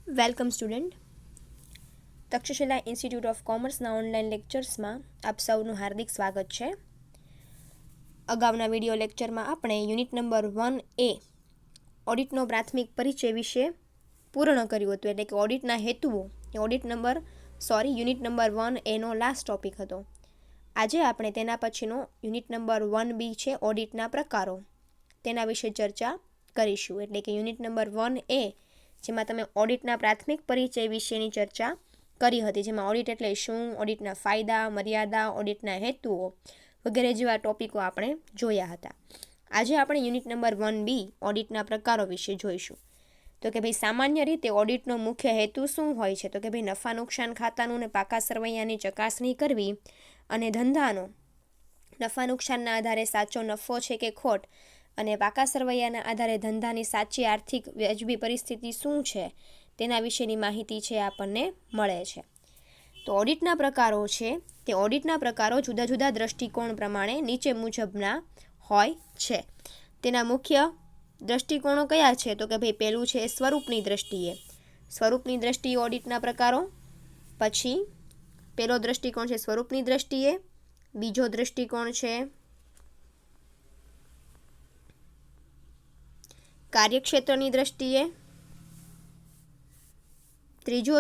Welcome student. Takshashila institute of કોમર્સના online લેક્ચર્સમાં આપ સૌનું હાર્દિક સ્વાગત છે. અગાઉના વિડીયો લેક્ચરમાં આપણે યુનિટ નંબર 1A ઓડિટનો પ્રાથમિક પરિચય વિશે પૂર્ણ કર્યું હતું, એટલે કે ઓડિટના હેતુઓ એ યુનિટ નંબર 1Aનો લાસ્ટ ટોપિક હતો. આજે આપણે તેના પછીનો યુનિટ નંબર 1B છે ઓડિટના પ્રકારો, તેના વિશે ચર્ચા કરીશું. એટલે કે યુનિટ નંબર 1A જેમાં તમે ઓડિટના પ્રાથમિક પરિચય વિશેની ચર્ચા કરી હતી, જેમાં ઓડિટ એટલે શું, ઓડિટના ફાયદા, મર્યાદા, ઓડિટના હેતુઓ વગેરે જેવા ટોપિકો આપણે જોયા હતા. આજે આપણે યુનિટ નંબર 1B ઓડિટના પ્રકારો વિશે જોઈશું. તો કે ભાઈ સામાન્ય રીતે ઓડિટનો મુખ્ય હેતુ શું હોય છે? તો કે ભાઈ નફા નુકસાન ખાતાનું અને પાકા સરવૈયાની ચકાસણી કરવી અને ધંધાનો નફા નુકસાનના આધારે સાચો નફો છે કે ખોટ અને પાકા સરવૈયાના આધારે ધંધાની સાચી આર્થિક વ્યાજબી પરિસ્થિતિ શું છે તેના વિશેની માહિતી છે આપણને મળે છે. તો ઓડિટના પ્રકારો છે તે ઓડિટના પ્રકારો જુદા જુદા દ્રષ્ટિકોણ પ્રમાણે નીચે મુજબના હોય છે. તેના મુખ્ય દ્રષ્ટિકોણો કયા છે? તો કે ભાઈ પહેલું છે સ્વરૂપની દ્રષ્ટિએ ઓડિટના પ્રકારો. પછી પહેલો દ્રષ્ટિકોણ છે સ્વરૂપની દ્રષ્ટિએ, બીજો દ્રષ્ટિકોણ છે કાર્યક્ષેત્રની દ્રષ્ટિએ, ત્રીજો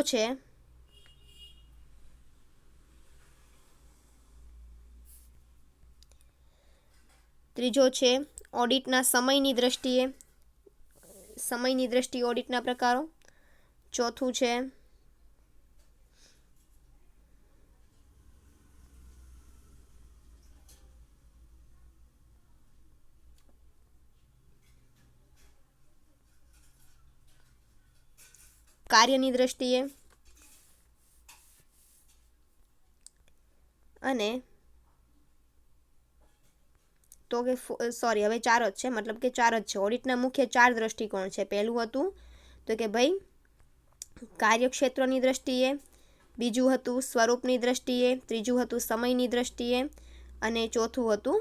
છે ઓડિટના સમયની દ્રષ્ટિએ ઓડિટના પ્રકારો, ચોથું છે કાર્યની દ્રષ્ટિએ, અને હવે ચાર જ છે. ઓડિટના મુખ્ય 4 દ્રષ્ટિકોણ છે. પહેલું હતું તો કે ભાઈ કાર્યક્ષેત્રની દ્રષ્ટિએ, બીજું હતું સ્વરૂપની દ્રષ્ટિએ, ત્રીજું હતું સમયની દ્રષ્ટિએ અને ચોથું હતું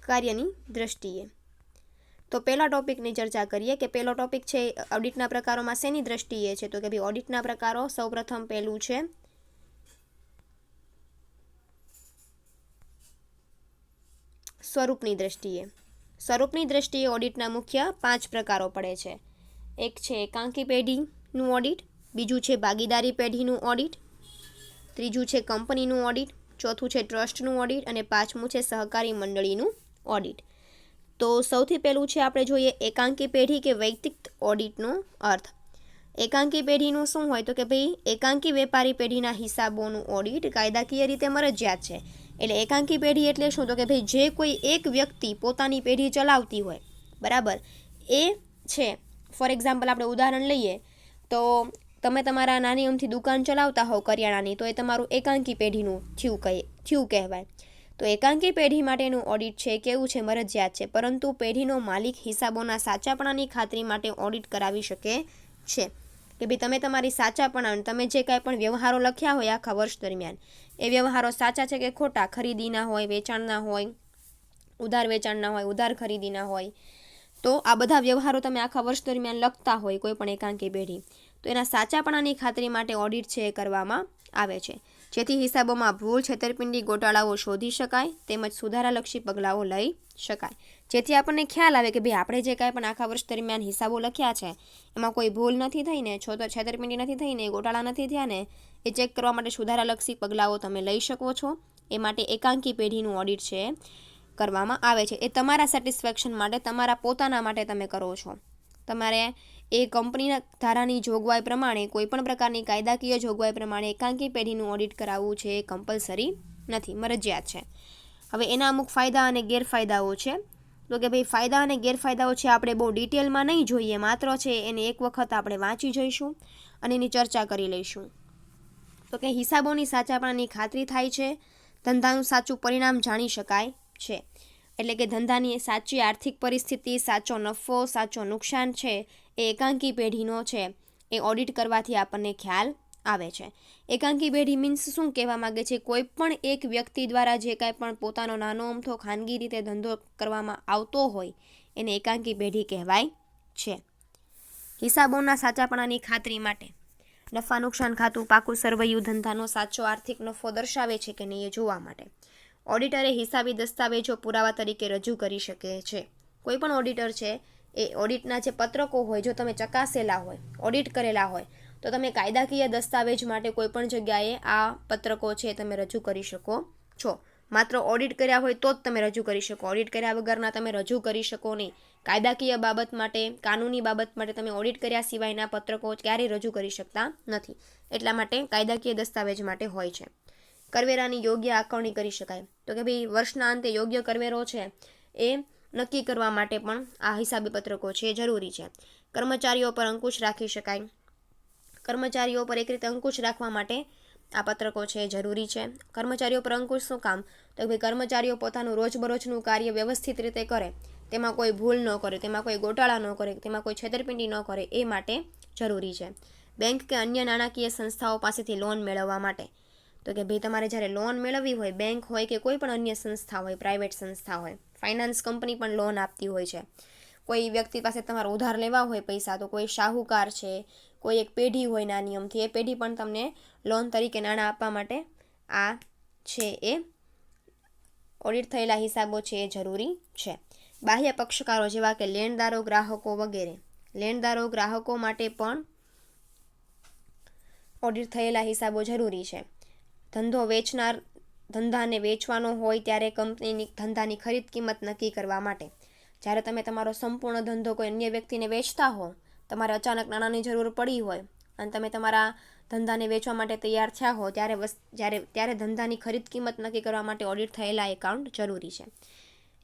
કાર્યની દ્રષ્ટિએ. તો પહેલા ટોપિકની ચર્ચા કરીએ કે પહેલો ટોપિક છે ઓડિટના પ્રકારોમાં શેની દ્રષ્ટિએ છે? તો કે ભાઈ ઓડિટના પ્રકારો સૌપ્રથમ પહેલું છે સ્વરૂપની દ્રષ્ટિએ ઓડિટના મુખ્ય 5 પ્રકારો પડે છે. એક છે એકાંકી પેઢીનું ઓડિટ, બીજું છે ભાગીદારી પેઢીનું ઓડિટ, ત્રીજું છે કંપનીનું ઓડિટ, ચોથું છે ટ્રસ્ટનું ઓડિટ અને પાંચમું છે સહકારી મંડળીનું ઓડિટ. તો સૌથી પહેલું છે આપણે જોઈએ એકાંકી પેઢી કે વૈયક્તિક ઓડિટનો અર્થ. એકાંકી પેઢીનું શું હોય? તો કે ભાઈ એકાંકી વેપારી પેઢીના હિસાબોનું ઓડિટ કાયદાકીય રીતે મરજિયાત છે. એટલે એકાંકી પેઢી એટલે શું? તો કે ભાઈ જે કોઈ એક વ્યક્તિ પોતાની પેઢી ચલાવતી હોય, બરાબર, એ છે. ફોર એક્ઝામ્પલ આપણે ઉદાહરણ લઈએ તો તમે તમારા નાની અમથી દુકાન ચલાવતા હોવ કરિયાણાની, તો એ તમારું એકાંકી પેઢીનું થયું કહેવાય. તો એકાંકી પેઢી માટેનું ઓડિટ છે કેવું છે? મરજિયાત છે. પરંતુ પેઢીનો માલિક હિસાબોના સાચાપણાની ખાતરી માટે ઓડિટ કરાવી શકે છે. કે ભાઈ તમે તમારી સાચાપણા, તમે જે કાંઈ પણ વ્યવહારો લખ્યા હોય આખા વર્ષ દરમિયાન, એ વ્યવહારો સાચા છે કે ખોટા, ખરીદીના હોય, વેચાણના હોય, ઉધાર વેચાણના હોય, ઉધાર ખરીદીના હોય, તો આ બધા વ્યવહારો તમે આખા વર્ષ દરમિયાન લખતા હોય કોઈ પણ એકાંકી પેઢી, તો એના સાચાપણાની ખાતરી માટે ઓડિટ છે એ કરવામાં આવે છે, જેથી હિસાબોમાં ભૂલ, છેતરપિંડી, ગોટાળાઓ શોધી શકાય તેમજ સુધારાલક્ષી પગલાઓ લઈ શકાય. જેથી આપણને ખ્યાલ આવે કે ભાઈ આપણે જે કાંઈ પણ આખા વર્ષ દરમિયાન હિસાબો લખ્યા છે એમાં કોઈ ભૂલ નથી થઈ ને, છેતરપિંડી નથી થઈ ને, ગોટાળા નથી થયા ને, એ ચેક કરવા માટે સુધારાલક્ષી પગલાઓ તમે લઈ શકો છો. એ માટે એકાંકી પેઢીનું ઓડિટ છે કરવામાં આવે છે. એ તમારા સેટિસ્ફેક્શન માટે, તમારા પોતાના માટે તમે કરો છો. તમારે એ કંપનીના ધારાની જોગવાઈ પ્રમાણે, કોઈપણ પ્રકારની કાયદાકીય જોગવાઈ પ્રમાણે એકાંકી પેઢીનું ઓડિટ કરાવવું છે એ કમ્પલસરી નથી, મરજિયાત છે. હવે એના અમુક ફાયદા અને ગેરફાયદાઓ છે. તો કે ભાઈ ફાયદા અને ગેરફાયદાઓ છે આપણે બહુ ડિટેલમાં નહીં જોઈએ, માત્ર છે એને એક વખત આપણે વાંચી જોઈશું અને એની ચર્ચા કરી લઈશું. તો કે હિસાબોની સાચાપણાની ખાતરી થાય છે, ધંધાનું સાચું પરિણામ જાણી શકાય છે. એટલે કે ધંધાની સાચી આર્થિક પરિસ્થિતિ, સાચો નફો, સાચો નુકસાન છે એ એકાંકી પેઢીનો છે એ ઓડિટ કરવાથી આપણને ખ્યાલ આવે છે. એકાંકી પેઢી મીન્સ શું કહેવા માંગે છે? કોઈ પણ એક વ્યક્તિ દ્વારા જે કાંઈ પણ પોતાનો નાનો અમથો ખાનગી રીતે ધંધો કરવામાં આવતો હોય એને એકાંકી પેઢી કહેવાય છે. હિસાબોના સાચાપણાની ખાતરી માટે નફા નુકસાન ખાતું પાકું સરવૈયું ધંધાનો સાચો આર્થિક નફો દર્શાવે છે કે નહીં એ જોવા માટે ઓડિટરે હિસાબી દસ્તાવેજો પુરાવા તરીકે રજૂ કરી શકે છે. કોઈ પણ ઓડિટર છે એ ઓડિટના જે પત્રકો હોય જો તમે ચકાસેલા હોય, ઓડિટ કરેલા હોય, તો તમે કાયદાકીય દસ્તાવેજ માટે કોઈ પણ જગ્યાએ આ પત્રકો છે તમે રજૂ કરી શકો છો. માત્ર ઓડિટ કર્યા હોય તો જ તમે રજૂ કરી શકો. ઓડિટ કર્યા વગરના તમે રજૂ કરી શકો નહીં. કાયદાકીય બાબત માટે, કાનૂની બાબત માટે તમે ઓડિટ કર્યા સિવાયના પત્રકો ક્યારેય રજૂ કરી શકતા નથી. એટલા માટે કાયદાકીય દસ્તાવેજ માટે હોય છે. કરવેરાની યોગ્ય આકારણી કરી શકાય. તો કે ભાઈ વર્ષના અંતે યોગ્ય કરવેરો છે એ નક્કી કરવા માટે પણ આ હિસાબી પત્રકો છે એ જરૂરી છે. કર્મચારીઓ પર અંકુશ રાખી શકાય. કર્મચારીઓ પર એક રીતે અંકુશ રાખવા માટે આ પત્રકો છે એ જરૂરી છે. કર્મચારીઓ પર અંકુશ શું કામ? તો ભાઈ કર્મચારીઓ પોતાનું રોજબરોજનું કાર્ય વ્યવસ્થિત રીતે કરે, તેમાં કોઈ ભૂલ ન કરે, તેમાં કોઈ ગોટાળા ન કરે, તેમાં કોઈ છેતરપિંડી ન કરે એ માટે જરૂરી છે. બેંક કે અન્ય નાણાકીય સંસ્થાઓ પાસેથી લોન મેળવવા માટે તો કે ભાઈ તમારે જ્યારે લોન મેળવવી હોય, બેંક હોય કે કોઈ પણ અન્ય સંસ્થા હોય, પ્રાઇવેટ સંસ્થા હોય, ફાઇનાન્સ કંપની પણ લોન આપતી હોય છે. કોઈ વ્યક્તિ પાસે તમારે ઉધાર લેવા હોય પૈસા તો કોઈ શાહુકાર છે, કોઈ એક પેઢી હોય નાની અમથી, એ પેઢી પણ તમને લોન તરીકે નાણાં આપવા માટે આ છે એ ઓડિટ થયેલા હિસાબો છે એ જરૂરી છે. બાહ્ય પક્ષકારો જેવા કે લેણદારો, ગ્રાહકો વગેરે. લેણદારો, ગ્રાહકો માટે પણ ઓડિટ થયેલા હિસાબો જરૂરી છે. ધંધો વેચનાર ધંધાને વેચવાનો હોય ત્યારે કંપનીની ધંધાની ખરીદ કિંમત નક્કી કરવા માટે. જ્યારે તમે તમારો સંપૂર્ણ ધંધો કોઈ અન્ય વ્યક્તિને વેચતા હો, તમારે અચાનક નાણાંની જરૂર પડી હોય અને તમે તમારા ધંધાને વેચવા માટે તૈયાર થયા હો ત્યારે ધંધાની ખરીદ કિંમત નક્કી કરવા માટે ઓડિટ થયેલા એકાઉન્ટ જરૂરી છે.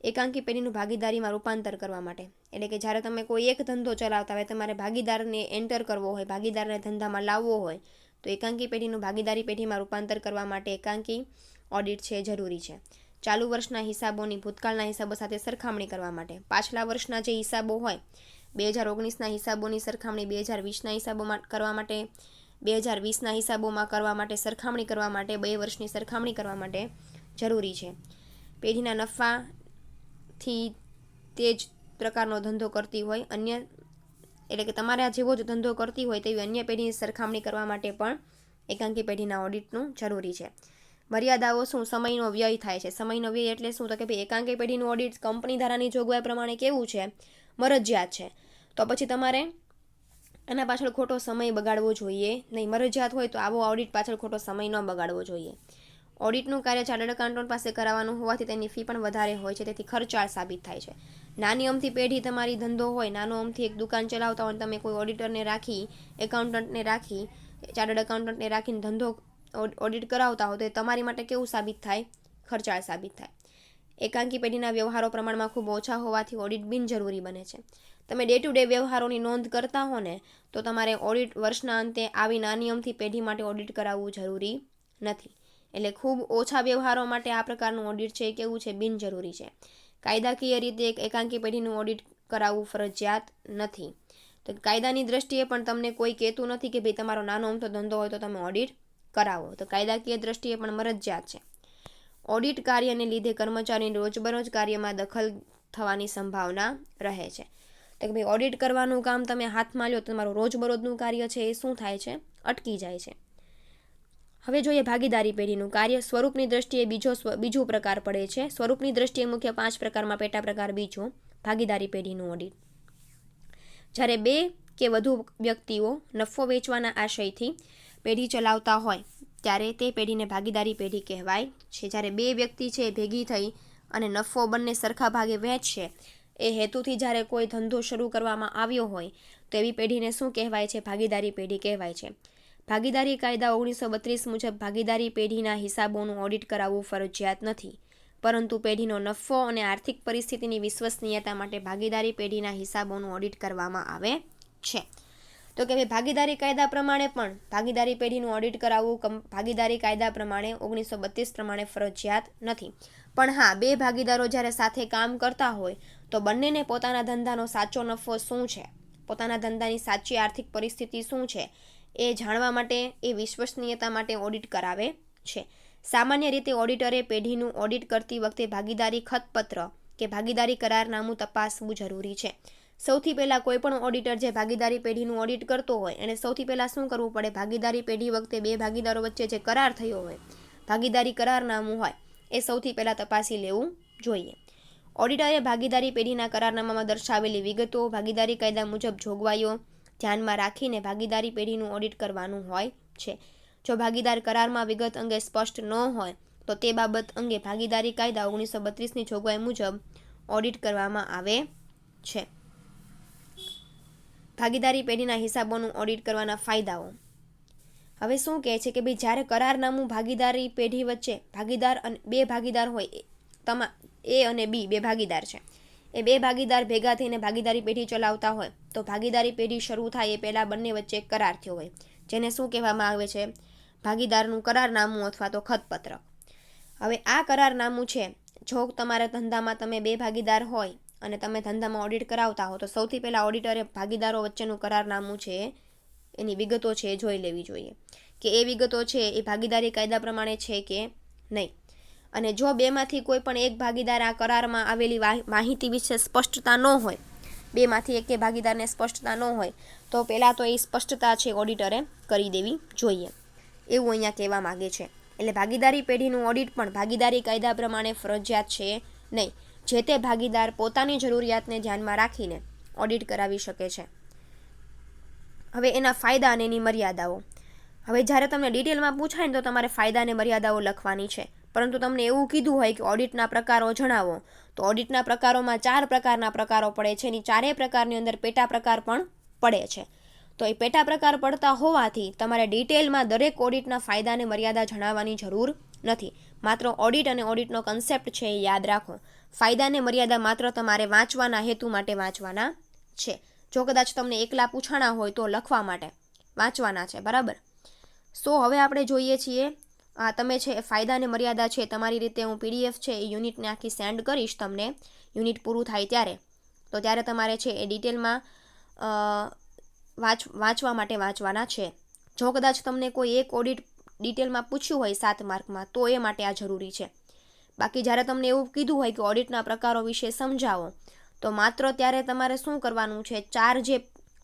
એકાંકી પેઢીનું ભાગીદારીમાં રૂપાંતર કરવા માટે એટલે કે જ્યારે તમે કોઈ એક ધંધો ચલાવતા હોય, તમારે ભાગીદારને એન્ટર કરવો હોય, ભાગીદારને ધંધામાં લાવવો હોય તો એકાંકી પેઢીનું ભાગીદારી પેઢીમાં રૂપાંતર કરવા માટે એકાંકી ઓડિટ છે જરૂરી છે. ચાલુ વર્ષના હિસાબોની ભૂતકાળના હિસાબો સાથે સરખામણી કરવા માટે. પાછલા વર્ષના જે હિસાબો હોય 2019ના હિસાબોની સરખામણી 2020ના હિસાબોમાં કરવા માટે, 2020ના હિસાબોમાં કરવા માટે, સરખામણી કરવા માટે, 2 વર્ષની સરખામણી કરવા માટે જરૂરી છે. પેઢીના નફાથી તે જ પ્રકારનો ધંધો કરતી હોય અન્ય એટલે કે તમારા જેવો જ ધંધો કરતી હોય તેવી અન્ય પેઢીની સરખામણી કરવા માટે પણ એકાંકી પેઢીના ઓડિટનું જરૂરી છે. મર્યાદાઓ શું? સમયનો વ્યય થાય છે. સમયનો વ્યય એટલે શું? તો કે ભાઈ એકાંકી પેઢીનું ઓડિટ કંપની ધારાની જોગવાઈ પ્રમાણે કેવું છે? મરજિયાત છે. તો પછી તમારે એના પાછળ ખોટો સમય બગાડવો જોઈએ નહીં. મરજિયાત હોય તો આવો ઓડિટ પાછળ ખોટો સમય ન બગાડવો જોઈએ. ઓડિટનું કાર્ય ચાર્ટર્ડ એકાઉન્ટન્ટ પાસે કરાવવાનું હોવાથી તેની ફી પણ વધારે હોય છે, તેથી ખર્ચાળ સાબિત થાય છે. નાની અમથી પેઢી તમારી ધંધો હોય, નાનો અમથી એક દુકાન ચલાવતા હોય, તમે કોઈ ઓડિટરને રાખી, એકાઉન્ટન્ટને રાખી, ચાર્ટર્ડ એકાઉન્ટન્ટને રાખીને ધંધો ઓડિટ કરાવતા હો તો એ તમારી માટે કેવું સાબિત થાય? ખર્ચાળ સાબિત થાય. એકાંકી પેઢીના વ્યવહારો પ્રમાણમાં ખૂબ ઓછા હોવાથી ઓડિટ બિનજરૂરી બને છે. તમે ડે ટુ ડે વ્યવહારોની નોંધ કરતા હો ને તો તમારે ઓડિટ વર્ષના અંતે આવી નાની અમથી પેઢી માટે ઓડિટ કરાવવું જરૂરી નથી. એટલે ખૂબ ઓછા વ્યવહારો માટે આ પ્રકારનું ઓડિટ છે એ કેવું છે? બિનજરૂરી છે. કાયદાકીય રીતે એક એકાંકી પેઢીનું ઓડિટ કરાવવું ફરજિયાત નથી. તો કાયદાની દ્રષ્ટિએ પણ તમને કોઈ કહેતું નથી કે ભાઈ તમારો નાનો અમથો ધંધો હોય તો તમે ઓડિટ કરાવો. તો કાયદાકીય દ્રષ્ટિએ પણ મરજિયાત છે. ઓડિટ કાર્યને લીધે કર્મચારીની રોજબરોજ કાર્યમાં દખલ થવાની સંભાવના રહે છે. તો કે ભાઈ ઓડિટ કરવાનું કામ તમે હાથમાં લ્યો તો તમારું રોજબરોજનું કાર્ય છે એ શું થાય છે? અટકી જાય છે. હવે જોઈએ ભાગીદારી પેઢીનું કાર્ય. સ્વરૂપની દ્રષ્ટિએ બીજો પ્રકાર પડે છે. સ્વરૂપની દ્રષ્ટિએ મુખ્ય 5 પ્રકારમાં પેટા પ્રકાર બીજો ભાગીદારી પેઢીનું ઓડિટ. જ્યારે 2 કે વધુ વ્યક્તિઓ નફો વેચવાના આશયથી પેઢી ચલાવતા હોય ત્યારે તે પેઢીને ભાગીદારી પેઢી કહેવાય છે. જ્યારે 2 વ્યક્તિ છે ભેગી થઈ અને નફો બંને સરખા ભાગે વહેંચશે એ હેતુથી જ્યારે કોઈ ધંધો શરૂ કરવામાં આવ્યો હોય તો એવી પેઢીને શું કહેવાય છે? ભાગીદારી પેઢી કહેવાય છે. ભાગીદારી કાયદા 1932 મુજબ ભાગીદારી પેઢીના હિસાબોનું ઓડિટ કરાવવું ફરજિયાત નથી, પરંતુ પેઢીનો નફો અને આર્થિક પરિસ્થિતિની વિશ્વસનીયતા માટે ભાગીદારી પેઢીના હિસાબોનું ઓડિટ કરવામાં આવે છે. તો કે ભાગીદારી કાયદા પ્રમાણે પણ ભાગીદારી પેઢીનું ઓડિટ કરાવવું ભાગીદારી કાયદા પ્રમાણે 1932 પ્રમાણે ફરજિયાત નથી. પણ હા, 2 ભાગીદારો જ્યારે સાથે કામ કરતા હોય તો બંનેને પોતાના ધંધાનો સાચો નફો શું છે, પોતાના ધંધાની સાચી આર્થિક પરિસ્થિતિ શું છે એ જાણવા માટે, એ વિશ્વસનીયતા માટે ઓડિટ કરાવે છે. સામાન્ય રીતે ઓડિટરે પેઢીનું ઓડિટ કરતી વખતે ભાગીદારી ખતપત્ર કે ભાગીદારી કરારનામું તપાસવું જરૂરી છે. સૌથી પહેલાં કોઈપણ ઓડિટર જે ભાગીદારી પેઢીનું ઓડિટ કરતો હોય એને સૌથી પહેલાં શું કરવું પડે? ભાગીદારી પેઢી વખતે બે ભાગીદારો વચ્ચે જે કરાર થયો હોય, ભાગીદારી કરારનામું હોય, એ સૌથી પહેલાં તપાસી લેવું જોઈએ. ઓડિટરે ભાગીદારી પેઢીના કરારનામામાં દર્શાવેલી વિગતો, ભાગીદારી કાયદા મુજબ જોગવાઈઓ ધ્યાનમાં રાખીને ભાગીદારી પેઢીનું ઓડિટ કરવાનું હોય છે. જો ભાગીદાર કરારમાં વિગત અંગે સ્પષ્ટ ન હોય તો તે બાબત અંગે ભાગીદારી કાયદા 1932ની જોગવાઈ મુજબ ઓડિટ કરવામાં આવે છે. ભાગીદારી પેઢીના હિસાબોનું ઓડિટ કરવાના ફાયદાઓ. હવે શું કહે છે કે ભાઈ જ્યારે કરારનામું ભાગીદારી પેઢી વચ્ચે ભાગીદાર અને બે ભાગીદાર હોય, એ અને બી બે ભાગીદાર છે, એ બે ભાગીદાર ભેગા થઈને ભાગીદારી પેઢી ચલાવતા હોય તો ભાગીદારી પેઢી શરૂ થાય એ પહેલાં બંને વચ્ચે એક કરાર થયો હોય, જેને શું કહેવામાં આવે છે? ભાગીદારનું કરારનામું અથવા તો ખતપત્ર. હવે આ કરારનામું છે, જો તમારા ધંધામાં તમે બે ભાગીદાર હોય અને તમે ધંધામાં ઓડિટ કરાવતા હો તો સૌથી પહેલાં ઓડિટરે ભાગીદારો વચ્ચેનું કરારનામું છે એની વિગતો છે એ જોઈ લેવી જોઈએ કે એ વિગતો છે એ ભાગીદારી કાયદા પ્રમાણે છે કે નહીં. અને જો બેમાંથી કોઈ પણ એક ભાગીદાર આ કરારમાં આવેલી માહિતી વિશે સ્પષ્ટતા ન હોય, બેમાંથી એક ભાગીદારને સ્પષ્ટતા ન હોય તો પહેલાં તો એ સ્પષ્ટતા છે ઓડિટરે કરી દેવી જોઈએ, એવું અહીંયા કહેવા માગે છે. એટલે ભાગીદારી પેઢીનું ઓડિટ પણ ભાગીદારી કાયદા પ્રમાણે ફરજિયાત છે નહીં. જે તે ભાગીદાર પોતાની જરૂરિયાતને ધ્યાનમાં રાખીને ઓડિટ કરાવી શકે છે. હવે એના ફાયદા અને એની મર્યાદાઓ. હવે જ્યારે તમને ડિટેલમાં પૂછાય ને તો તમારે ફાયદા અને મર્યાદાઓ લખવાની છે, પરંતુ તમને એવું કીધું હોય કે ઓડિટના પ્રકારો જણાવો તો ઓડિટના પ્રકારોમાં 4 પ્રકારના પ્રકારો પડે છે. એની 4 પ્રકારની અંદર પેટા પ્રકાર પણ પડે છે. તો એ પેટા પ્રકાર પડતા હોવાથી તમારે ડિટેલમાં દરેક ઓડિટના ફાયદા અને મર્યાદા જણાવવાની જરૂર નથી. માત્ર ઓડિટ અને ઓડિટનો કન્સેપ્ટ છે એ યાદ રાખો. ફાયદા અને મર્યાદા માત્ર તમારે વાંચવાના હેતુ માટે વાંચવાના છે. જો કદાચ તમને એકલા પૂછાણા હોય તો લખવા માટે વાંચવાના છે, બરાબર? હવે આપણે જોઈએ છીએ આ તમે છે ફાયદા અને મર્યાદા છે તમારી રીતે હું PDF છે એ યુનિટને આખી સેન્ડ કરીશ તમને, યુનિટ પૂરું થાય ત્યારે. તો ત્યારે તમારે છે એ ડિટેલમાં વાંચવા માટે વાંચવાના છે. જો કદાચ તમને કોઈ એક ઓડિટ ડિટેલમાં પૂછ્યું હોય 7 માર્કમાં તો એ માટે આ જરૂરી છે. બાકી જ્યારે તમને એવું કીધું હોય કે ઓડિટના પ્રકારો વિશે સમજાવો તો માત્ર ત્યારે તમારે શું કરવાનું છે? 4 જે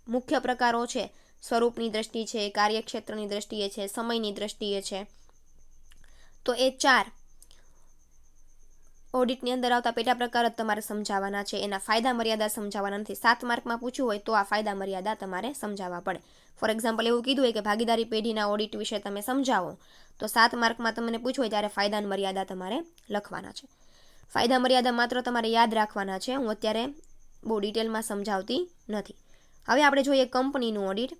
મુખ્ય પ્રકારો છે, સ્વરૂપની દ્રષ્ટિ છે, કાર્યક્ષેત્રની દ્રષ્ટિએ છે, સમયની દ્રષ્ટિએ છે, તો એ 4 ઓડિટની અંદર આવતા પેટા પ્રકાર જ તમારે સમજાવવાના છે. એના ફાયદા મર્યાદા સમજાવવાના નથી. 7 માર્કમાં પૂછ્યું હોય તો આ ફાયદા મર્યાદા તમારે સમજાવવા પડે. ફોર એક્ઝામ્પલ એવું કીધું હોય કે ભાગીદારી પેઢીના ઓડિટ વિશે તમે સમજાવો તો 7 માર્કમાં તમને પૂછ્યું હોય ત્યારે ફાયદા અને મર્યાદા તમારે લખવાના છે. ફાયદા મર્યાદા માત્ર તમારે યાદ રાખવાના છે. હું અત્યારે બહુ ડિટેલમાં સમજાવતી નથી. હવે આપણે જોઈએ કંપનીનું ઓડિટ.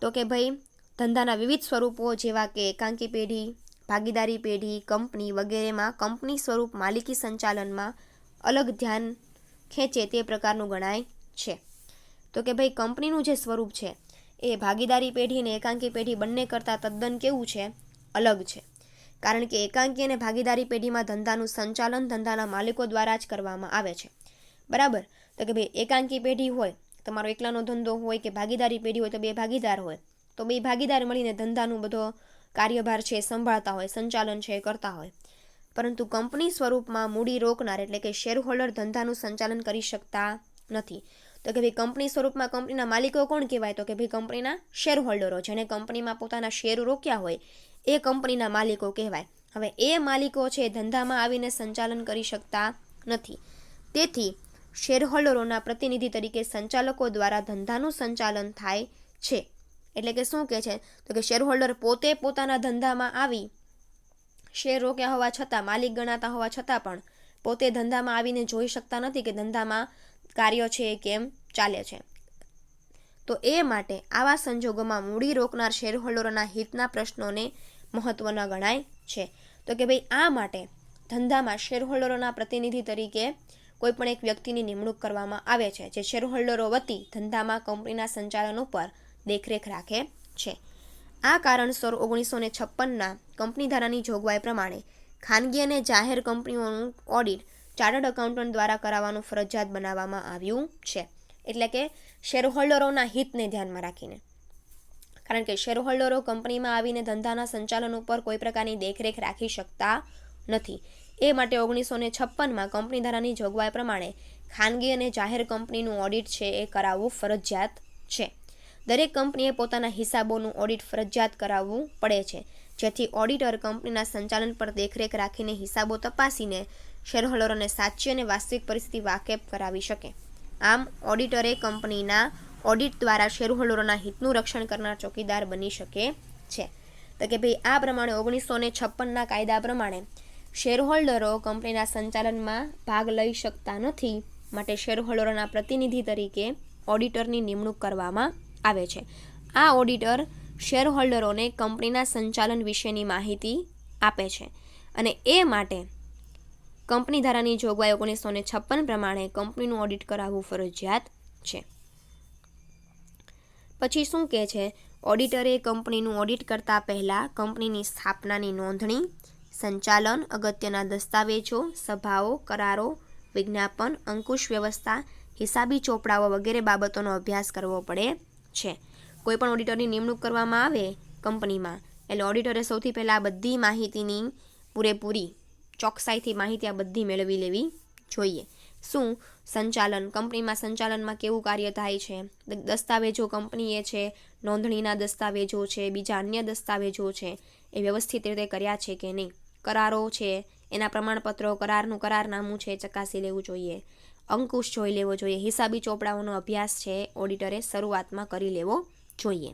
તો કે ભાઈ ધંધાના વિવિધ સ્વરૂપો જેવા કે એકાંકી પેઢી, ભાગીદારી પેઢી, કંપની વગેરેમાં કંપની સ્વરૂપ માલિકી સંચાલનમાં અલગ ધ્યાન ખેંચે તે પ્રકારનું ગણાય છે. તો કે ભાઈ કંપનીનું જે સ્વરૂપ છે એ ભાગીદારી પેઢી અને એકાંકી પેઢી બંને કરતાં તદ્દન કેવું છે? અલગ છે. કારણ કે એકાંકી અને ભાગીદારી પેઢીમાં ધંધાનું સંચાલન ધંધાના માલિકો દ્વારા જ કરવામાં આવે છે, બરાબર? તો કે ભાઈ એકાંકી પેઢી હોય, તમારો એકલાનો ધંધો હોય કે ભાગીદારી પેઢી હોય તો બે ભાગીદાર હોય, તો બે ભાગીદાર મળીને ધંધાનું બધો કાર્યભાર છે સંભાળતા હોય, સંચાલન છે કરતા હોય. પરંતુ કંપની સ્વરૂપમાં મૂડી રોકનાર એટલે કે શેર હોલ્ડર ધંધાનું સંચાલન કરી શકતા નથી. તો કે ભાઈ કંપની સ્વરૂપમાં કંપનીના માલિકો કોણ કહેવાય? તો કે ભાઈ કંપનીના શેર હોલ્ડરો, જેને કંપનીમાં પોતાના શેર રોક્યા હોય એ કંપનીના માલિકો કહેવાય. હવે એ માલિકો છે ધંધામાં આવીને સંચાલન કરી શકતા નથી. તેથી શેર હોલ્ડરોના પ્રતિનિધિ તરીકે સંચાલકો દ્વારા ધંધાનું સંચાલન થાય છે. એટલે કે શું કહે છે? તો કે શેર હોલ્ડર પોતે પોતાના ધંધામાં આવી શેર રોક્યા હોવા છતાં, માલિક ગણાતા હોવા છતાં પણ પોતે ધંધામાં આવીને જોઈ શકતા નથી કે ધંધામાં કાર્યો છે કેમ ચાલે છે. તો એ માટે આવા સંજોગોમાં મૂડી રોકનાર શેરહોલ્ડરોના હિતના પ્રશ્નોને મહત્વના ગણાય છે. તો કે ભાઈ આ માટે ધંધામાં શેરહોલ્ડરોના પ્રતિનિધિ તરીકે કોઈપણ એક વ્યક્તિની નિમણૂક કરવામાં આવે છે, જે શેરહોલ્ડરો વતી ધંધામાં કંપનીના સંચાલન ઉપર દેખરેખ રાખે છે. આ કારણસર 1956ના કંપની ધારાની જોગવાઈ પ્રમાણે ખાનગી અને જાહેર કંપનીઓનું ઓડિટ ચાર્ટર્ડ એકાઉન્ટન્ટ દ્વારા કરાવવાનું ફરજિયાત બનાવવામાં આવ્યું છે. એટલે કે શેરહોલ્ડરોના હિતને ધ્યાનમાં રાખીને. કારણ કે શેરહોલ્ડરો કંપનીમાં આવીને ધંધાના સંચાલન ઉપર કોઈ પ્રકારની દેખરેખ રાખી શકતા નથી. એ માટે 1956માં કંપની ધારાની જોગવાઈ પ્રમાણે ખાનગી અને જાહેર કંપનીનું ઓડિટ છે એ કરાવવું ફરજિયાત છે. દરેક કંપનીએ પોતાના હિસાબોનું ઓડિટ ફરજિયાત કરાવવું પડે છે, જેથી ઓડિટર કંપનીના સંચાલન પર દેખરેખ રાખીને હિસાબો તપાસીને શેરહોલ્ડરોને સાચી અને વાસ્તવિક પરિસ્થિતિ વાકેફ કરાવી શકે. આમ ઓડિટરે કંપનીના ઓડિટ દ્વારા શેરહોલ્ડરોના હિતનું રક્ષણ કરનાર ચોકીદાર બની શકે છે. તો કે ભાઈ આ પ્રમાણે 1956ના કાયદા પ્રમાણે શેરહોલ્ડરો કંપનીના સંચાલનમાં ભાગ લઈ શકતા નથી, માટે શેરહોલ્ડરોના પ્રતિનિધિ તરીકે ઓડિટરની નિમણૂક કરવામાં આવે છે. આ ઓડિટર શેરહોલ્ડરોને કંપનીના સંચાલન વિશેની માહિતી આપે છે અને એ માટે કંપની ધારાની જોગવાઈ 1956 પ્રમાણે કંપનીનું ઓડિટ કરાવવું ફરજિયાત છે. પછી શું કહે છે? ઓડિટરે કંપનીનું ઓડિટ કરતા પહેલાં કંપનીની સ્થાપનાની નોંધણી, સંચાલન, અગત્યના દસ્તાવેજો, સભાઓ, કરારો, વિજ્ઞાપન, અંકુશ વ્યવસ્થા, હિસાબી ચોપડાઓ વગેરે બાબતોનો અભ્યાસ કરવો પડે છે. કોઈપણ ઓડિટરની નિમણૂક કરવામાં આવે કંપનીમાં એટલે ઓડિટરે સૌથી પહેલાં બધી માહિતીની પૂરેપૂરી ચોકસાઈથી માહિતી આ બધી મેળવી લેવી જોઈએ. શું સંચાલન, કંપનીમાં સંચાલનમાં કેવું કાર્ય થાય છે, દસ્તાવેજો કંપનીએ છે, નોંધણીના દસ્તાવેજો છે, બીજા અન્ય દસ્તાવેજો છે એ વ્યવસ્થિત રીતે કર્યા છે કે નહીં, કરારો છે એના પ્રમાણપત્રો, કરારનું કરારનામું છે ચકાસી લેવું જોઈએ, અંકુશ જોઈ લેવો જોઈએ, હિસાબી ચોપડાઓનો અભ્યાસ છે ઓડિટરે શરૂઆતમાં કરી લેવો જોઈએ.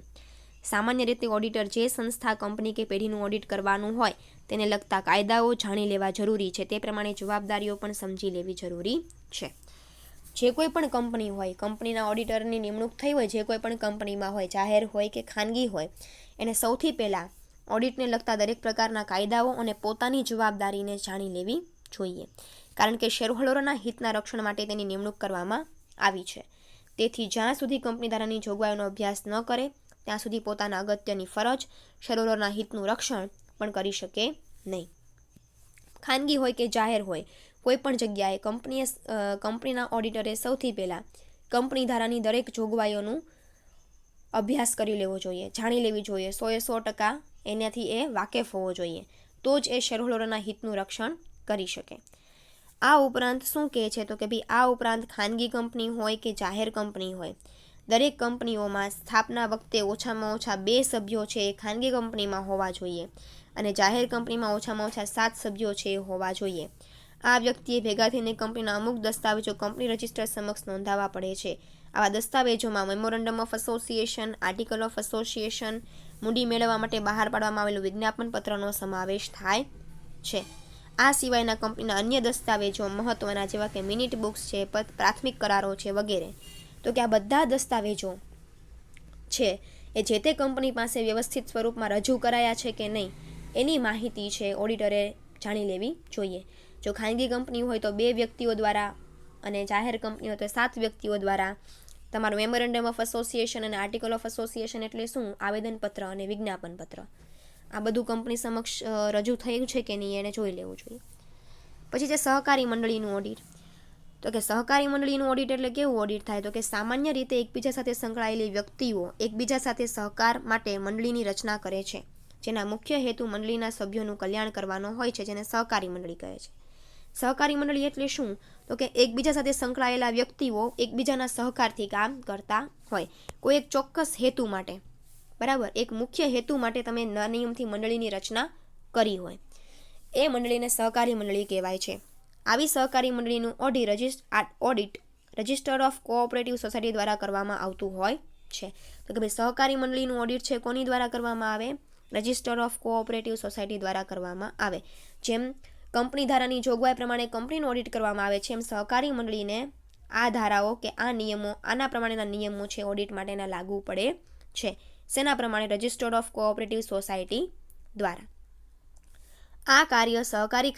સામાન્ય રીતે ઓડિટર જે સંસ્થા, કંપની કે પેઢીનું ઓડિટ કરવાનું હોય તેને લગતા કાયદાઓ જાણી લેવા જરૂરી છે. તે પ્રમાણે જવાબદારીઓ પણ સમજી લેવી જરૂરી છે. જે કોઈ પણ કંપની હોય, કંપનીના ઓડિટરની નિમણૂક થઈ હોય, જે કોઈ પણ કંપનીમાં હોય, જાહેર હોય કે ખાનગી હોય, એને સૌથી પહેલાં ઓડિટને લગતા દરેક પ્રકારના કાયદાઓ અને પોતાની જવાબદારીને જાણી લેવી જોઈએ. કારણ કે શેરહોલ્ડરોના હિતના રક્ષણ માટે તેની નિમણૂક કરવામાં આવી છે. તેથી જ્યાં સુધી કંપની ધારાની જોગવાઈઓનો અભ્યાસ ન કરે ત્યાં સુધી પોતાના અગત્યની ફરજ, શેરહોલ્ડરોના હિતનું રક્ષણ પણ કરી શકે નહીં. ખાનગી હોય કે જાહેર હોય, કોઈ પણ જગ્યાએ કંપનીના ઓડિટરે સૌથી પહેલાં કંપની ધારાની દરેક જોગવાઈઓનું અભ્યાસ કરી લેવો જોઈએ, જાણી લેવી જોઈએ, 100% એનાથી એ વાકેફ હોવો જોઈએ. તો જ એ શેરહોલ્ડરોના હિતનું રક્ષણ કરી શકે. આ ઉપરાંત શું કહે છે? તો કે ભાઈ આ ઉપરાંત ખાનગી કંપની હોય કે જાહેર કંપની હોય, દરેક કંપનીઓમાં સ્થાપના વખતે ઓછામાં ઓછા 2 સભ્યો છે એ ખાનગી કંપનીમાં હોવા જોઈએ અને જાહેર કંપનીમાં ઓછામાં ઓછા 7 સભ્યો છે એ હોવા જોઈએ. આ વ્યક્તિએ ભેગા થઈને કંપનીના અમુક દસ્તાવેજો કંપની રજિસ્ટર સમક્ષ નોંધાવવા પડે છે. આવા દસ્તાવેજોમાં memorandum of association, article of association, મૂડી મેળવવા માટે બહાર પાડવામાં આવેલું વિજ્ઞાપન પત્રનો સમાવેશ થાય છે. આ સિવાયના કંપનીના અન્ય દસ્તાવેજો મહત્વના જેવા કે મિનિટ બુક્સ છે, પ્રાથમિક કરારો છે વગેરે. તો કે આ બધા દસ્તાવેજો છે એ જે તે કંપની પાસે વ્યવસ્થિત સ્વરૂપમાં રજૂ કરાયા છે કે નહીં એની માહિતી છે ઓડિટરે જાણી લેવી જોઈએ. જો ખાનગી કંપની હોય તો 2 વ્યક્તિઓ દ્વારા અને જાહેર કંપની હોય તો 7 વ્યક્તિઓ દ્વારા તમારું મેમોરેન્ડમ ઓફ એસોસિએશન અને આર્ટિકલ ઓફ એસોસિએશન એટલે શું? આવેદનપત્ર અને વિજ્ઞાપન પત્ર. આ બધું કંપની સમક્ષ રજૂ થયું છે કે નહીં એને જોઈ લેવું જોઈએ. પછી છે સહકારી મંડળીનું ઓડિટ. તો કે સહકારી મંડળીનું ઓડિટ એટલે કેવું ઓડિટ થાય? તો કે સામાન્ય રીતે એકબીજા સાથે સંકળાયેલી વ્યક્તિઓ એકબીજા સાથે સહકાર માટે મંડળીની રચના કરે છે, જેના મુખ્ય હેતુ મંડળીના સભ્યોનું કલ્યાણ કરવાનો હોય છે, જેને સહકારી મંડળી કહે છે. સહકારી મંડળી એટલે શું? તો કે એકબીજા સાથે સંકળાયેલા વ્યક્તિઓ એકબીજાના સહકારથી કામ કરતા હોય, કોઈ એક ચોક્કસ હેતુ માટે, બરાબર, એક મુખ્ય હેતુ માટે તમે નિયમથી મંડળીની રચના કરી હોય, એ મંડળીને સહકારી મંડળી કહેવાય છે. આવી સહકારી મંડળીનું audit register of cooperative society દ્વારા કરવામાં આવતું હોય છે. તો કે ભાઈ સહકારી મંડળીનું ઓડિટ છે કોની દ્વારા કરવામાં આવે? રજિસ્ટર ઓફ કોઓપરેટિવ સોસાયટી દ્વારા કરવામાં આવે. જેમ કંપની ધારાની જોગવાઈ પ્રમાણે કંપનીનું ઓડિટ કરવામાં આવે છે, એમ સહકારી મંડળીને આ ધારાઓ કે આ નિયમો, આના પ્રમાણેના નિયમો છે ઓડિટ માટેના લાગુ પડે છે. શેના પ્રમાણે? રજિસ્ટર્ડ ઓફ કોઓપરેટિવ સોસાયટી દ્વારા. આ કાર્ય સહકારી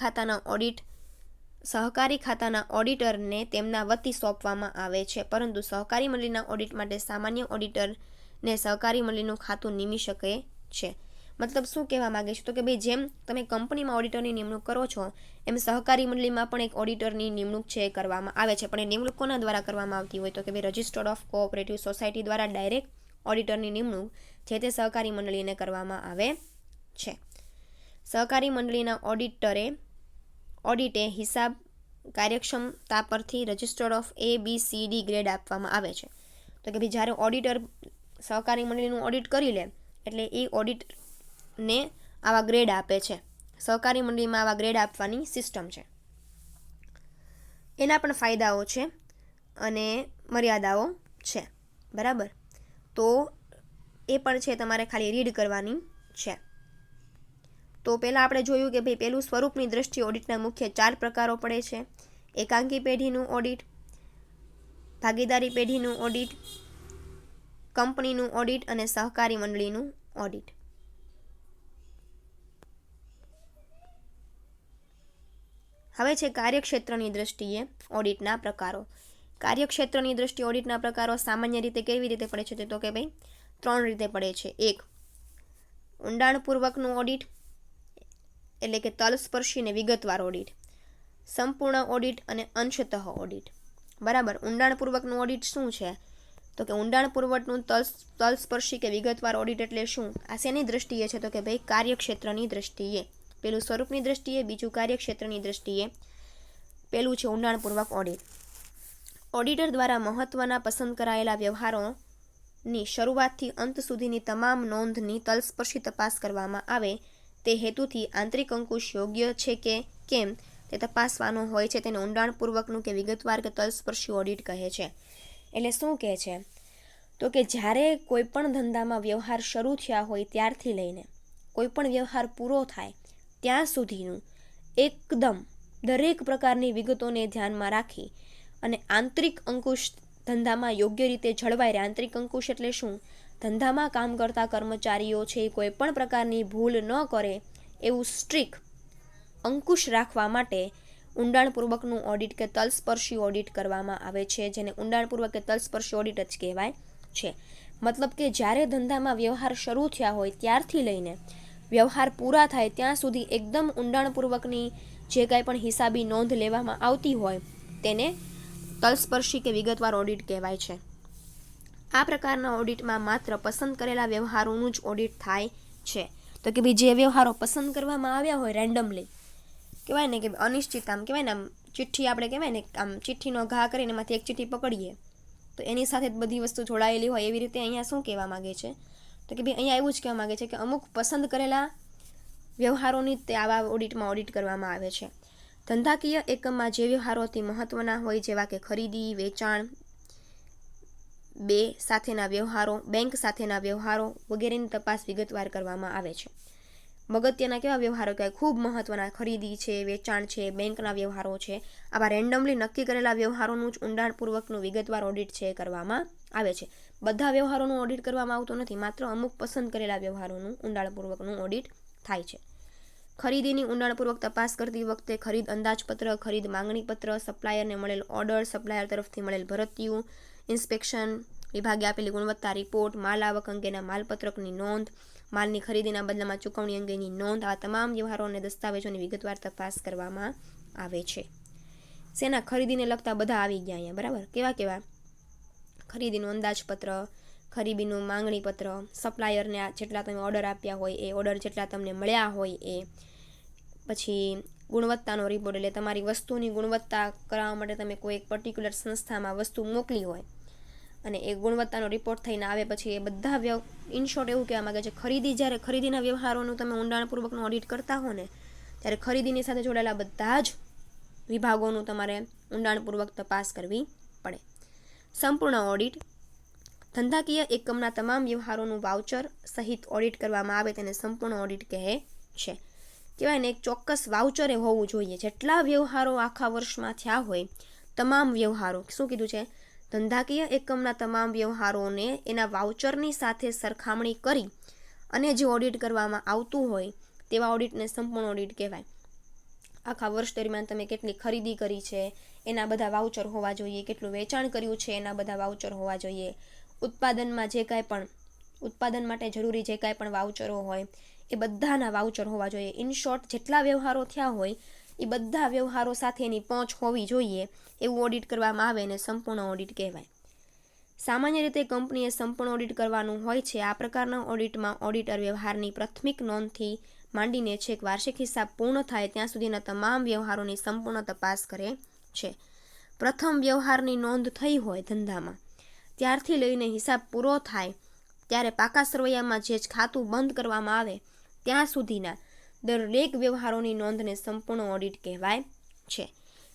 ખાતાના ઓડિટરને તેમના વતી સોંપવામાં આવે છે, પરંતુ સહકારી મંડળીના ઓડિટ માટે સામાન્ય ઓડિટરને સહકારી મંડળીનું ખાતું નિમી શકે છે. મતલબ શું કહેવા માંગે છે? તો કે ભાઈ જેમ તમે કંપનીમાં ઓડિટરની નિમણૂક કરો છો એમ સહકારી મંડળીમાં પણ એક ઓડિટરની નિમણૂક છે કરવામાં આવે છે. પણ એ નિમણૂક કોના દ્વારા કરવામાં આવતી હોય? તો કે ભાઈ રજિસ્ટર્ડ ઓફ કોઓપરેટિવ સોસાયટી દ્વારા ડાયરેક્ટ ઓડિટરની નિમણૂક જે તે સહકારી મંડળીને કરવામાં આવે છે. સહકારી મંડળીના ઓડિટે હિસાબ કાર્યક્ષમતા પરથી રજિસ્ટર્ડ ઓફ ABCD ગ્રેડ આપવામાં આવે છે. તો કે ભાઈ જ્યારે ઓડિટર સહકારી મંડળીનું ઓડિટ કરી લે એટલે એ ઓડિટને આવા ગ્રેડ આપે છે. સહકારી મંડળીમાં આવા ગ્રેડ આપવાની સિસ્ટમ છે. એના પણ ફાયદાઓ છે અને મર્યાદાઓ છે, બરાબર. તો એ પણ છે, તમારે ખાલી રીડ કરવાની છે. તો પહેલાં આપણે જોયું કે ભાઈ પહેલું સ્વરૂપની દ્રષ્ટિએ ઓડિટના મુખ્ય 4 પ્રકારો પડે છે. એકાંકી પેઢીનું ઓડિટ, ભાગીદારી પેઢીનું ઓડિટ, કંપનીનું ઓડિટ અને સહકારી મંડળીનું ઓડિટ. હવે છે કાર્યક્ષેત્રની દ્રષ્ટિએ ઓડિટના પ્રકારો. કાર્યક્ષેત્રની દ્રષ્ટિએ ઓડિટના પ્રકારો સામાન્ય રીતે કેવી રીતે પડે છે? તો કે ભાઈ 3 રીતે પડે છે. 1, ઊંડાણપૂર્વકનું ઓડિટ એટલે કે તલસ્પર્શી અને વિગતવાર ઓડિટ, સંપૂર્ણ ઓડિટ અને અંશતઃ ઓડિટ. બરાબર. ઊંડાણપૂર્વકનું ઓડિટ શું છે? તો કે ઊંડાણપૂર્વકનું તલસ્પર્શી કે વિગતવાર ઓડિટ એટલે શું? આ શેની દ્રષ્ટિએ છે? તો કે ભાઈ કાર્યક્ષેત્રની દ્રષ્ટિએ. પેલું સ્વરૂપની દ્રષ્ટિએ, બીજું કાર્યક્ષેત્રની દ્રષ્ટિએ. પેલું છે ઊંડાણપૂર્વક ઓડિટ. ઓડિટર દ્વારા મહત્વના પસંદ કરાયેલા વ્યવહારોની શરૂઆતથી અંત સુધીની તમામ નોંધની તલસ્પર્શી તપાસ કરવામાં આવે તે હેતુથી આંતરિક અંકુશ યોગ્ય છે કે કેમ તે તપાસવાનો હોય છે. તેને ઊંડાણપૂર્વકનું કે વિગતવાર કે તલસ્પર્શી ઓડિટ કહે છે. એટલે શું કહે છે? તો કે જ્યારે કોઈ પણ ધંધામાં વ્યવહાર શરૂ થયા હોય ત્યારથી લઈને કોઈ પણ વ્યવહાર પૂરો થાય ત્યાં સુધીનું એકદમ દરેક પ્રકારની વિગતોને ધ્યાનમાં રાખી અને આંતરિક અંકુશ ધંધામાં યોગ્ય રીતે જળવાઈ રહે. આંતરિક અંકુશ એટલે શું? ધંધામાં કામ કરતા કર્મચારીઓ છે કોઈ પણ પ્રકારની ભૂલ ન કરે એવું સ્ટ્રીક અંકુશ રાખવા માટે ઊંડાણપૂર્વકનું ઓડિટ કે તલસ્પર્શી ઓડિટ કરવામાં આવે છે, જેને ઊંડાણપૂર્વક કે તલસ્પર્શી ઓડિટ જ કહેવાય છે. મતલબ કે જ્યારે ધંધામાં વ્યવહાર શરૂ થયા હોય ત્યારથી લઈને વ્યવહાર પૂરા થાય ત્યાં સુધી એકદમ ઊંડાણપૂર્વકની જે કાંઈ પણ હિસાબી નોંધ લેવામાં આવતી હોય તેને તલસ્પર્શી કે વિગતવાર ઓડિટ કહેવાય છે. આ પ્રકારના ઓડિટમાં માત્ર પસંદ કરેલા વ્યવહારોનું જ ઓડિટ થાય છે. તો કે ભાઈ જે વ્યવહારો પસંદ કરવામાં આવ્યા હોય રેન્ડમલી, કહેવાય ને કે અનિશ્ચિત, આમ કહેવાય ને આમ ચિઠ્ઠી આપણે કહેવાય ને આમ ચિઠ્ઠીનો ઘા કરીને એમાંથી એક ચિઠ્ઠી પકડીએ તો એની સાથે જ બધી વસ્તુ જોડાયેલી હોય, એવી રીતે અહીંયા શું કહેવા માગે છે? તો કે ભાઈ અહીંયા એવું જ કહેવા માગે છે કે અમુક પસંદ કરેલા વ્યવહારોની તે આવા ઓડિટમાં ઓડિટ કરવામાં આવે છે. ધંધાકીય એકમમાં જે વ્યવહારો અતિ મહત્વના હોય જેવા કે ખરીદી, વેચાણ, બેંક સાથેના વ્યવહારો વગેરેની તપાસ વિગતવાર કરવામાં આવે છે. અગત્યના કેવા વ્યવહારો કહેવાય? ખૂબ મહત્વના ખરીદી છે, વેચાણ છે, બેંકના વ્યવહારો છે. આવા રેન્ડમલી નક્કી કરેલા વ્યવહારોનું જ ઊંડાણપૂર્વકનું વિગતવાર ઓડિટ છે કરવામાં આવે છે. બધા વ્યવહારોનું ઓડિટ કરવામાં આવતું નથી, માત્ર અમુક પસંદ કરેલા વ્યવહારોનું ઊંડાણપૂર્વકનું ઓડિટ થાય છે. ખરીદીની ઊંડાણપૂર્વક તપાસ કરતી વખતે ખરીદ અંદાજપત્ર, ખરીદ માંગણીપત્ર, સપ્લાયરને મળેલ ઓર્ડર, સપ્લાયર તરફથી મળેલ ભરતીયું, ઇન્સ્પેક્શન વિભાગે આપેલી ગુણવત્તા રિપોર્ટ, માલ આવક અંગેના માલપત્રકની નોંધ, માલની ખરીદીના બદલામાં ચૂકવણી અંગેની નોંધ, આ તમામ વ્યવહારો અને દસ્તાવેજોની વિગતવાર તપાસ કરવામાં આવે છે. શેના? ખરીદીને લગતા બધા આવી ગયા અહીંયા, બરાબર. કેવા? ખરીદીનું અંદાજપત્ર, ખરીદીનું માંગણીપત્ર, સપ્લાયરને જેટલા તમે ઓર્ડર આપ્યા હોય એ ઓર્ડર જેટલા તમને મળ્યા હોય એ, પછી ગુણવત્તાનો રિપોર્ટ એટલે તમારી વસ્તુની ગુણવત્તા કરાવવા માટે તમે કોઈ એક પર્ટિક્યુલર સંસ્થામાં વસ્તુ મોકલી હોય અને એ ગુણવત્તાનો રિપોર્ટ થઈને આવે પછી એ બધા ઇન શોર્ટ એવું કહેવા માગે છે જ્યારે ખરીદીના વ્યવહારોનું તમે ઊંડાણપૂર્વકનું ઓડિટ કરતા હો ને ત્યારે ખરીદીની સાથે જોડાયેલા બધા જ વિભાગોનું તમારે ઊંડાણપૂર્વક તપાસ કરવી પડે. સંપૂર્ણ ઓડિટ ધંધાકીય એકમના તમામ વ્યવહારોનું વાઉચર સહિત ઓડિટ કરવામાં આવે તેને સંપૂર્ણ ઓડિટ કહે છે. કહેવાય ને એક ચોક્કસ વાઉચરે હોવું જોઈએ. જેટલા વ્યવહારો આખા વર્ષમાં થયા હોય તમામ વ્યવહારો, શું કીધું છે? ધંધાકીય એકમના તમામ વ્યવહારોને એના વાઉચરની સાથે સરખામણી કરી અને જે ઓડિટ કરવામાં આવતું હોય તેવા ઓડિટને સંપૂર્ણ ઓડિટ કહેવાય. આખા વર્ષ દરમિયાન તમે કેટલી ખરીદી કરી છે એના બધા વાઉચર હોવા જોઈએ, કેટલું વેચાણ કર્યું છે એના બધા વાઉચર હોવા જોઈએ, ઉત્પાદનમાં જે કાંઈ પણ ઉત્પાદન માટે જરૂરી જે કાંઈ પણ વાઉચરો હોય એ બધાના વાઉચર હોવા જોઈએ. ઇન શોર્ટ જેટલા વ્યવહારો થયા હોય એ બધા વ્યવહારો સાથેની પહોંચ હોવી જોઈએ એવું ઓડિટ કરવામાં આવે ને સંપૂર્ણ ઓડિટ કહેવાય. સામાન્ય રીતે કંપનીએ સંપૂર્ણ ઓડિટ કરવાનું હોય છે. આ પ્રકારના ઓડિટમાં ઓડિટર વ્યવહારની પ્રાથમિક નોંધથી માંડીને છેક વાર્ષિક હિસાબ પૂર્ણ થાય ત્યાં સુધીના તમામ વ્યવહારોની સંપૂર્ણ તપાસ કરે છે. પ્રથમ વ્યવહારની નોંધ થઈ હોય ધંધામાં ત્યારથી લઈને હિસાબ પૂરો થાય ત્યારે પાકા સરવૈયામાં જે ખાતું બંધ કરવામાં આવે ત્યાં સુધીના દરેક વ્યવહારોની નોંધને સંપૂર્ણ ઓડિટ કહેવાય છે.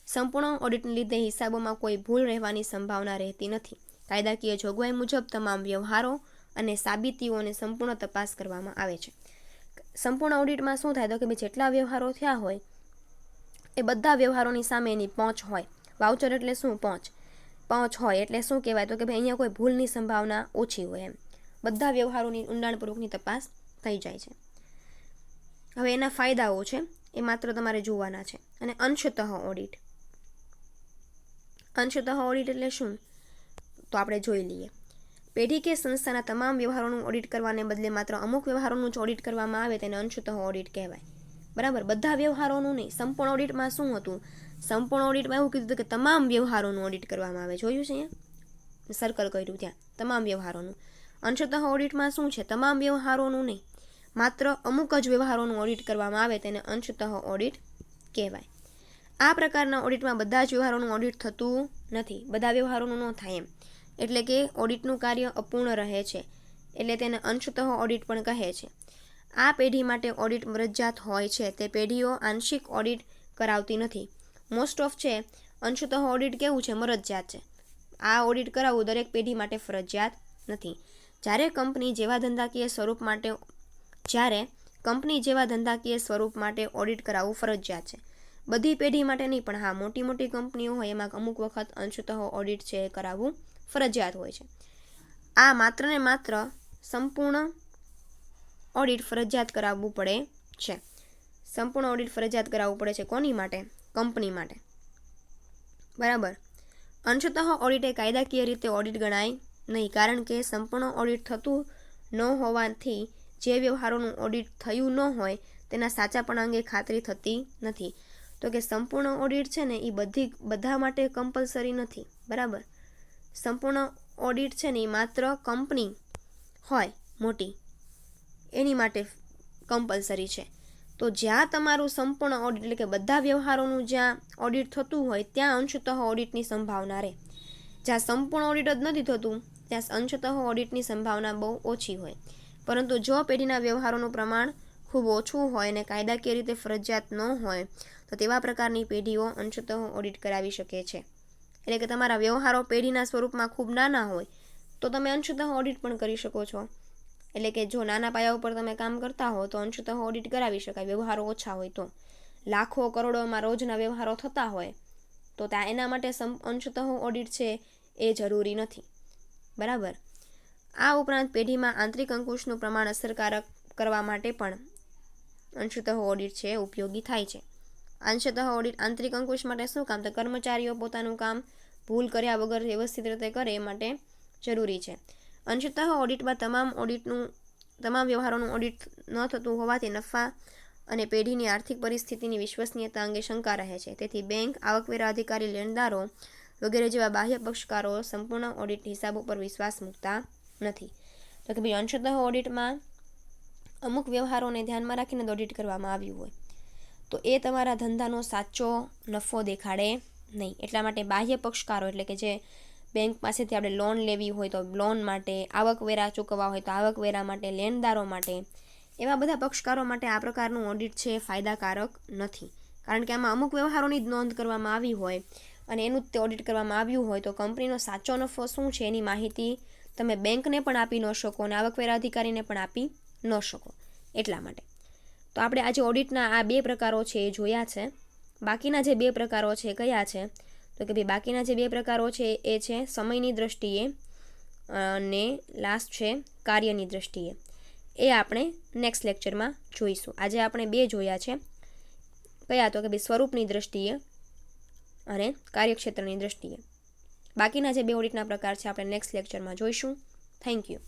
સંપૂર્ણ ઓડિટને લીધે હિસાબોમાં કોઈ ભૂલ રહેવાની સંભાવના રહેતી નથી. કાયદાકીય જોગવાઈ મુજબ તમામ વ્યવહારો અને સાબિતીઓને સંપૂર્ણ તપાસ કરવામાં આવે છે. સંપૂર્ણ ઓડિટમાં શું થાય તો કે જેટલા વ્યવહારો થયા હોય એ બધા વ્યવહારોની સામે એની પહોંચ હોય. વાઉચર એટલે શું? પહોંચ હોય એટલે શું કહેવાય તો કે ભાઈ અહીંયા કોઈ ભૂલની સંભાવના ઓછી હોય એમ. બધા વ્યવહારોની ઊંડાણપૂર્વકની તપાસ થઈ જાય છે. હવે એના ફાયદાઓ છે એ માત્ર તમારે જોવાના છે. અને અંશતઃ ઓડિટ. અંશતઃ ઓડિટ એટલે શું તો આપણે જોઈ લઈએ. પેઢી કે સંસ્થાના તમામ વ્યવહારોનું ઓડિટ કરવાને બદલે માત્ર અમુક વ્યવહારોનું જ ઓડિટ કરવામાં આવે તેને અંશતઃ ઓડિટ કહેવાય. બરાબર, બધા વ્યવહારોનું નહીં. સંપૂર્ણ ઓડિટમાં શું હતું? સંપૂર્ણ ઓડિટમાં એવું કીધું કે તમામ વ્યવહારોનું ઓડિટ કરવામાં આવે. જોયું છે અહીંયા સર્કલ કર્યું ત્યાં તમામ વ્યવહારોનું. અંશતઃ ઓડિટમાં શું છે? તમામ વ્યવહારોનું નહીં, માત્ર અમુક જ વ્યવહારોનું ઓડિટ કરવામાં આવે તેને અંશતઃ ઓડિટ કહેવાય. આ પ્રકારના ઓડિટમાં બધા જ વ્યવહારોનું ઓડિટ થતું નથી. બધા વ્યવહારોનું ન થાય એમ, એટલે કે ઓડિટનું કાર્ય અપૂર્ણ રહે છે, એટલે તેને અંશતઃ ઓડિટ પણ કહે છે. આ પેઢી માટે ઓડિટ ફરજિયાત હોય છે. તે પેઢીઓ આંશિક ઓડિટ કરાવતી નથી. મોસ્ટ ઓફ છે અંશતઃ ઓડિટ કેવું છે? મરજિયાત છે. આ ઓડિટ કરાવવું દરેક પેઢી માટે ફરજિયાત નથી. જ્યારે કંપની જેવા ધંધાકીય સ્વરૂપ માટે ઓડિટ કરાવવું ફરજિયાત છે. બધી પેઢી માટે નહીં, પણ હા મોટી મોટી કંપનીઓ હોય એમાં અમુક વખત અંશતઃ ઓડિટ છે એ કરાવવું ફરજિયાત હોય છે. આ માત્ર ને માત્ર સંપૂર્ણ ઓડિટ ફરજિયાત કરાવવું પડે છે. સંપૂર્ણ ઓડિટ ફરજિયાત કરાવવું પડે છે. કોની માટે? કંપની માટે. બરાબર. અંશતઃ ઓડિટ એ કાયદાકીય રીતે ઓડિટ ગણાય નહીં, કારણ કે સંપૂર્ણ ઓડિટ થતું ન હોવાથી જે વ્યવહારોનું ઓડિટ થયું ન હોય તેના સાચાપણા અંગે ખાતરી થતી નથી. તો કે સંપૂર્ણ ઓડિટ છે ને એ બધા માટે કમ્પલસરી નથી. બરાબર. સંપૂર્ણ ઓડિટ છે ને એ માત્ર કંપની હોય મોટી એની માટે કમ્પલસરી છે. તો જ્યાં તમારું સંપૂર્ણ ઓડિટ એટલે કે બધા વ્યવહારોનું જ્યાં ઓડિટ થતું હોય ત્યાં અંશતઃ ઓડિટની સંભાવના રહે. જ્યાં સંપૂર્ણ ઓડિટ જ નથી થતું ત્યાં અંશતઃ ઓડિટની સંભાવના બહુ ઓછી હોય. પરંતુ જો પેઢીના વ્યવહારોનું પ્રમાણ ખૂબ ઓછું હોય અને કાયદાકીય રીતે ફરજિયાત ન હોય તો તેવા પ્રકારની પેઢીઓ અંશતઃ ઓડિટ કરાવી શકે છે. એટલે કે તમારા વ્યવહારો પેઢીના સ્વરૂપમાં ખૂબ નાના હોય તો તમે અંશતઃ ઓડિટ પણ કરી શકો છો. એટલે કે જો નાના પાયા ઉપર તમે કામ કરતા હો તો અંશતઃ ઓડિટ કરાવી શકાય. વ્યવહારો ઓછા હોય તો લાખો કરોડોમાં રોજના વ્યવહારો થતા હોય તો ત્યાં એના માટે અંશતઃ ઓડિટ છે એ જરૂરી નથી. બરાબર. આ ઉપરાંત પેઢીમાં આંતરિક અંકુશનું પ્રમાણ અસરકારક કરવા માટે પણ અંશતઃ ઓડિટ છે ઉપયોગી થાય છે. અંશતઃ ઓડિટ આંતરિક અંકુશ માટે શું કામ? તો કર્મચારીઓ પોતાનું કામ ભૂલ કર્યા વગર વ્યવસ્થિત રીતે કરે એ માટે જરૂરી છે. અંશતઃ ઓડિટમાં તમામ વ્યવહારોનું ઓડિટ ન થતું હોવાથી નફા અને પેઢીની આર્થિક પરિસ્થિતિની વિશ્વસનીયતા અંગે શંકા રહે છે. તેથી બેંક, આવકવેરા અધિકારી, લેણદારો વગેરે જેવા બાહ્ય પક્ષકારો સંપૂર્ણ ઓડિટ હિસાબો પર વિશ્વાસ મૂકતા નથી. તો કે ભાઈ અંશતઃ ઓડિટમાં અમુક વ્યવહારોને ધ્યાનમાં રાખીને ઓડિટ કરવામાં આવ્યું હોય તો એ તમારા ધંધાનો સાચો નફો દેખાડે નહીં. એટલા માટે બાહ્ય પક્ષકારો એટલે કે જે બેંક પાસેથી આપણે લોન લેવી હોય તો લોન માટે, આવકવેરા ચૂકવવા હોય તો આવકવેરા માટે, લેણદારો માટે, એવા બધા પક્ષકારો માટે આ પ્રકારનું ઓડિટ છે ફાયદાકારક નથી. કારણ કે આમાં અમુક વ્યવહારોની જ નોંધ કરવામાં આવી હોય અને એનું જ તે ઓડિટ કરવામાં આવ્યું હોય તો કંપનીનો સાચો નફો શું છે એની માહિતી તમે બેંકને પણ આપી ન શકો અને આવકવેરા અધિકારીને પણ આપી ન શકો. એટલા માટે તો આપણે આજે ઓડિટના આ 2 પ્રકારો છે એ જોયા છે. બાકીના જે 2 પ્રકારો છે કયા છે તો કે ભાઈ બાકીના જે 2 પ્રકારો છે એ છે સમયની દ્રષ્ટિએ અને લાસ્ટ છે કાર્યની દ્રષ્ટિએ. એ આપણે નેક્સ્ટ લેક્ચરમાં જોઈશું. આજે આપણે 2 જોયા છે. કયા તો કે ભાઈ સ્વરૂપની દ્રષ્ટિએ અને કાર્યક્ષેત્રની દ્રષ્ટિએ. બાકીના જે 2 ઓડિટના પ્રકાર છે આપણે નેક્સ્ટ લેક્ચરમાં જોઈશું. Thank you.